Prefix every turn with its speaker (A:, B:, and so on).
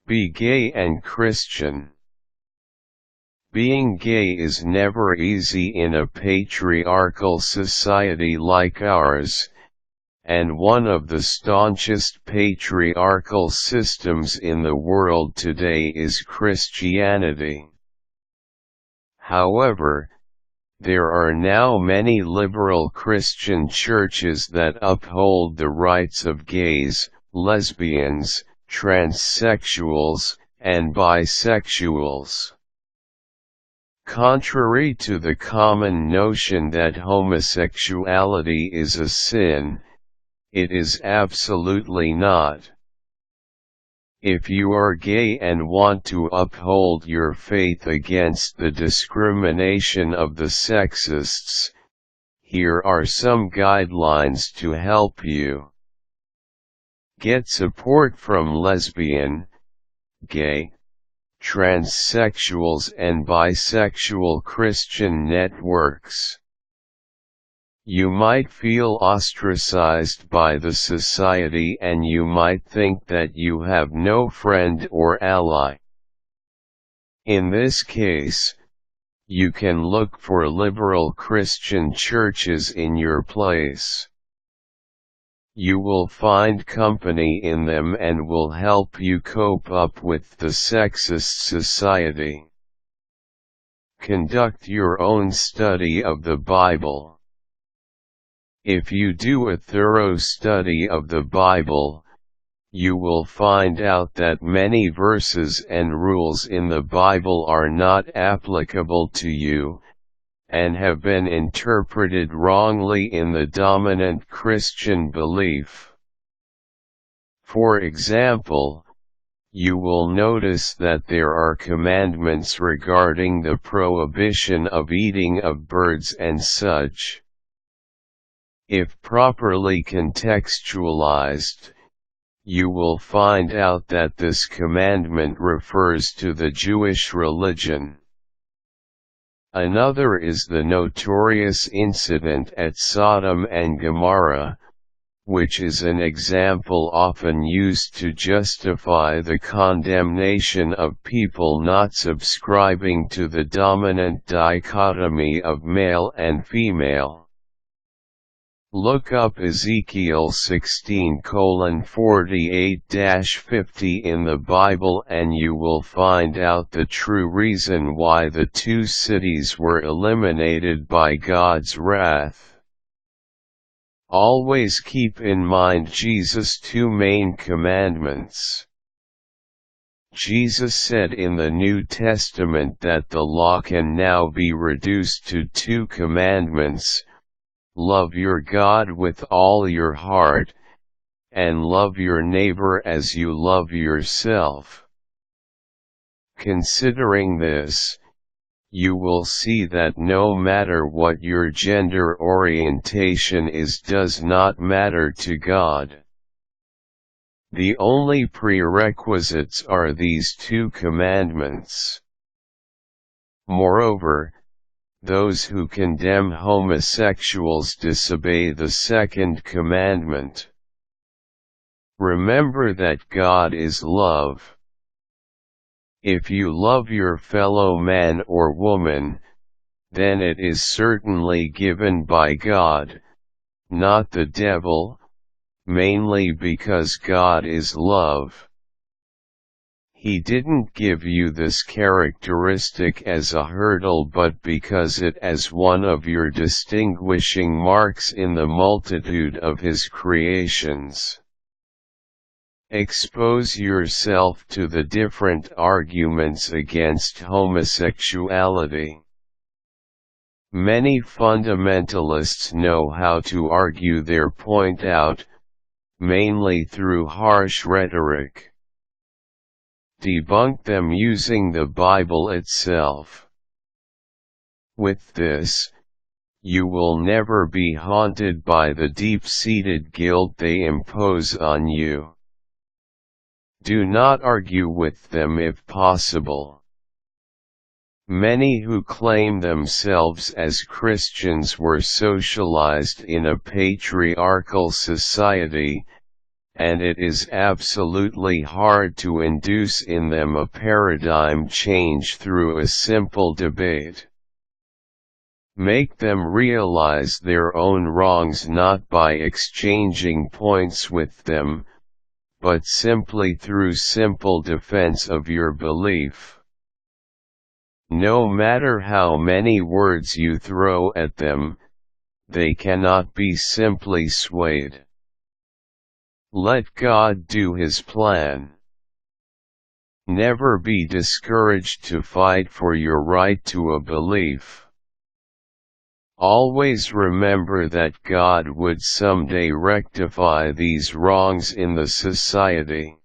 A: Be gay and Christian. Being gay is never easy in a patriarchal society like ours, and one of the staunchest patriarchal systems in the world today is Christianity. However, there are now many liberal Christian churches that uphold the rights of gays, lesbians, transsexuals, and bisexuals. Contrary to the common notion that homosexuality is a sin, it is absolutely not. If you are gay and want to uphold your faith against the discrimination of the sexists, here are some guidelines to help you. Get support from lesbian, gay, transsexuals and bisexual Christian networks. You might feel ostracized by the society and you might think that you have no friend or ally. In this case, you can look for liberal Christian churches in your place. You will find company in them and will help you cope up with the sexist society. Conduct your own study of the Bible. If you do a thorough study of the Bible, you will find out that many verses and rules in the Bible are not applicable to you, and have been interpreted wrongly in the dominant Christian belief. For example, you will notice that there are commandments regarding the prohibition of eating of birds and such. If properly contextualized, you will find out that this commandment refers to the Jewish religion. Another is the notorious incident at Sodom and Gomorrah, which is an example often used to justify the condemnation of people not subscribing to the dominant dichotomy of male and female. Look up Ezekiel 16:48-50 in the Bible and you will find out the true reason why the two cities were eliminated by God's wrath. Always keep in mind Jesus' two main commandments. Jesus said in the New Testament that the law can now be reduced to two commandments: love your God with all your heart, and love your neighbor as you love yourself. Considering this, you will see that no matter what your gender orientation is does not matter to God. The only prerequisites are these two commandments. Moreover, those who condemn homosexuals disobey the second commandment. Remember that God is love. If you love your fellow man or woman, then it is certainly given by God, not the devil, mainly because God is love. He didn't give you this characteristic as a hurdle but because it is one of your distinguishing marks in the multitude of His creations. Expose yourself to the different arguments against homosexuality. Many fundamentalists know how to argue their point out, mainly through harsh rhetoric. Debunk them using the Bible itself. With this, you will never be haunted by the deep-seated guilt they impose on you. Do not argue with them if possible. Many who claim themselves as Christians were socialized in a patriarchal society, and it is absolutely hard to induce in them a paradigm change through a simple debate. Make them realize their own wrongs not by exchanging points with them, but simply through simple defense of your belief. No matter how many words you throw at them, they cannot be simply swayed. Let God do His plan. Never be discouraged to fight for your right to a belief. Always remember that God would someday rectify these wrongs in the society.